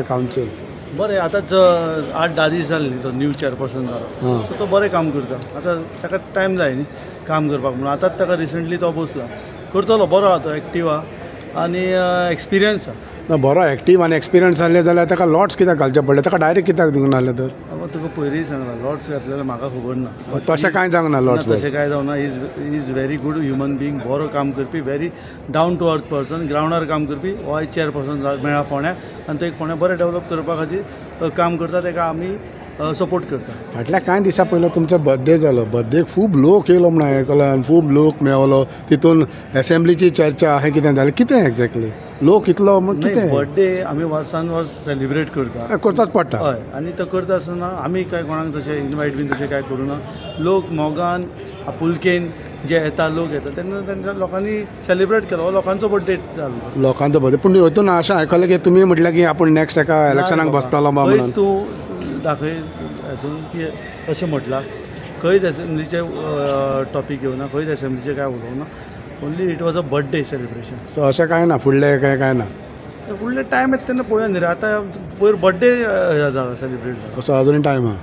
Council बरें आतांच 8-10 दीस जाले न्ही तो न्यू चेअरपर्सन जालो सो तो बरें काम करता. आतां ताका टायम जाय न्ही काम करपाक म्हणून. आतांच ताका रिसंटली तो बसला करतलो. बरो आहा तो, एक्टीव आहा आनी एक्सपिरियन्स आहा. ना बरो एक्टीव आनी एक्सपिरियन्स जाल्ले जाल्यार ताका लॉट्स कित्याक घालचे पडले, ताका डायरेक्ट कित्याक दिवंक नासलें तर. तुका पयलीं सांगला लॉट्स घातले जाल्यार म्हाका खबर ना. तशें कांय जावंक ना लॉट्स. तशें कांय जावना. Is very good human being, बरो काम करपी, very down to earth person, ग्रावंडार काम करपी. हो आयज चेअरपर्सन मेळ्ळा फोंड्याक आनी तो एक फोंड्या बरें डेवलप करपा खातीर काम करता. ताका आमी सपोर्ट करता. फाटल्या कांय दिसा पयलो तुमचो बर्थडे जालो. बर्थडेक खूब लोक येयलो म्हणून आयकलां आनी खूब लोक मेवलो. तितून एसेंब्लीची चर्चा हें कितें जालें, कितें एक्झॅक्टली लोक इतलो कितें. बर्थडे आमी वर्सान वर्स सेलिब्रेट करता. करताच पडटा. हय आनी तो करता आसतना आमी काय कोणाक तशें इनवायट बीन तशें काय करूं ना. लोक मोगान आपुलकेन जे येता लोक येता तेन्ना तांच्या लोकांनी सेलिब्रेट केलो. हो लोकांचो बर्थडे जालो. लोकांचो बर्थडे. पूण हितून अशें आयकलें की तुमी म्हटलें की आपूण नेक्स्ट एका इलेक्शनाक बसतलो म्हणून. तूं दाखय हातून की अशें म्हटलां खंयच एसेंब्लीचे टॉपीक येवना, खंयच एसेंब्लीचे काय उलोवना. Only it was a birthday celebration. So अशें कांय ना, फुडलें काय ना. फुडले टायम येता तेन्ना पळोवया न्ही रे. आतां पयर बर्थडे जाला सेलिब्रेट जाला. असो अजून टायम आहा.